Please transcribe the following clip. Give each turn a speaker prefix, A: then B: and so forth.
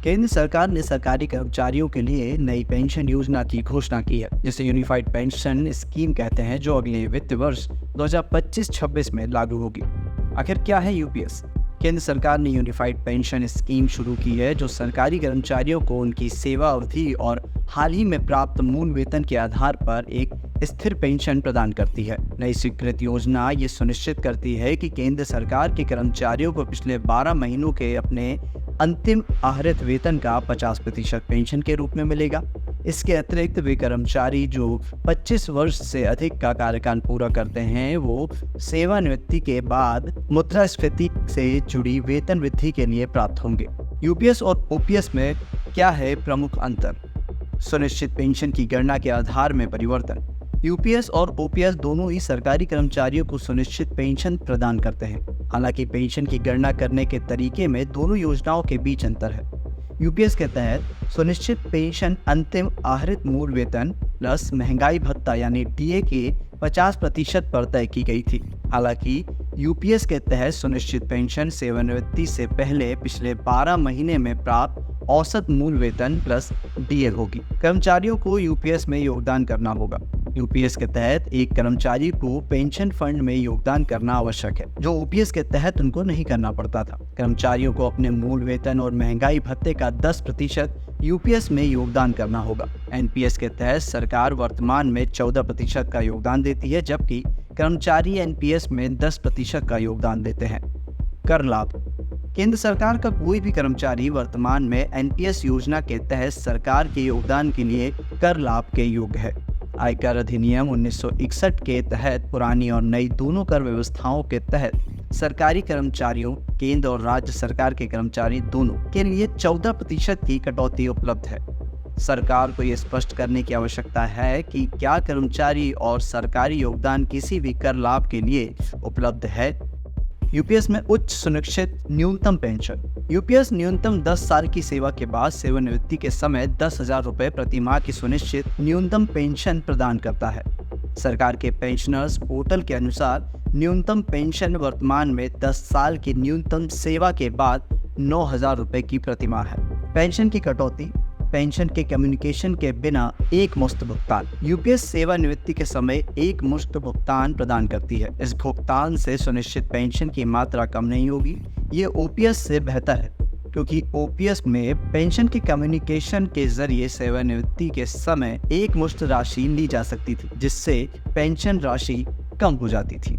A: केंद्र सरकार ने सरकारी कर्मचारियों के लिए नई पेंशन योजना की घोषणा की है, जिसे यूनिफाइड पेंशन स्कीम कहते हैं, जो अगले वित्त वर्ष 2025-26 में लागू होगी। आखिर क्या है यूपीएस? केंद्र सरकार ने यूनिफाइड पेंशन स्कीम शुरू की है, जो सरकारी कर्मचारियों को उनकी सेवा अवधि और हाल ही में प्राप्त मूल वेतन के आधार पर एक स्थिर पेंशन प्रदान करती है। नई स्वीकृत योजना ये सुनिश्चित करती है कि केंद्र सरकार के कर्मचारियों को पिछले 12 महीनों के अपने अंतिम आहरित वेतन का 50% पेंशन के रूप में मिलेगा। इसके अतिरिक्त वे कर्मचारी जो 25 वर्ष से अधिक का कार्यकाल पूरा करते हैं, वो सेवानिवृत्ति के बाद मुद्रास्फीति से जुड़ी वेतन वृद्धि के लिए प्राप्त होंगे। यूपीएस और ओपीएस में क्या है प्रमुख अंतर? सुनिश्चित पेंशन की गणना के आधार में परिवर्तन। यूपीएस और ओपीएस दोनों ही सरकारी कर्मचारियों को सुनिश्चित पेंशन प्रदान करते हैं। हालांकि पेंशन की गणना करने के तरीके में दोनों योजनाओं के बीच अंतर है। यूपीएस के तहत सुनिश्चित पेंशन अंतिम आहरित मूल वेतन प्लस महंगाई भत्ता यानी डीए के 50% पर तय की गई थी। हालांकि यूपीएस के तहत सुनिश्चित पेंशन सेवानिवृत्ति से पहले पिछले 12 महीने में प्राप्त औसत मूल वेतन प्लस डीए होगी। कर्मचारियों को यूपीएस में योगदान करना होगा। यूपीएस के तहत एक कर्मचारी को पेंशन फंड में योगदान करना आवश्यक है, जो ओपीएस के तहत उनको नहीं करना पड़ता था। कर्मचारियों को अपने मूल वेतन और महंगाई भत्ते का 10% यूपीएस में योगदान करना होगा। एनपीएस के तहत सरकार वर्तमान में 14% का योगदान देती है, जबकि कर्मचारी एनपीएस में 10% का योगदान देते हैं। कर लाभ। केंद्र सरकार का कोई भी कर्मचारी वर्तमान में एनपीएस योजना के तहत सरकार के योगदान के लिए कर लाभ के योग्य है। आयकर अधिनियम 1961 के तहत पुरानी और नई दोनों कर व्यवस्थाओं के तहत सरकारी कर्मचारियों, केंद्र और राज्य सरकार के कर्मचारी दोनों के लिए 14% की कटौती उपलब्ध है। सरकार को यह स्पष्ट करने की आवश्यकता है कि क्या कर्मचारी और सरकारी योगदान किसी भी कर लाभ के लिए उपलब्ध है। यूपीएस में उच्च सुनिश्चित न्यूनतम पेंशन। यूपीएस न्यूनतम 10 साल की सेवा के बाद सेवानिवृत्ति के समय 10,000 रुपये प्रति माह की सुनिश्चित न्यूनतम पेंशन प्रदान करता है। सरकार के पेंशनर्स पोर्टल के अनुसार न्यूनतम पेंशन वर्तमान में 10 साल की न्यूनतम सेवा के बाद 9,000 रुपये की प्रति माह है। पेंशन की कटौती। पेंशन के कम्युनिकेशन के बिना एक मुश्त भुगतान। यूपीएस सेवानिवृत्ति के समय एक मुश्त भुगतान प्रदान करती है। इस भुगतान से सुनिश्चित पेंशन की मात्रा कम नहीं होगी। ये ओपीएस से बेहतर है, क्योंकि ओपीएस में पेंशन के कम्युनिकेशन के जरिए सेवानिवृत्ति के समय एक मुश्त राशि ली जा सकती थी, जिससे पेंशन राशि कम हो जाती थी।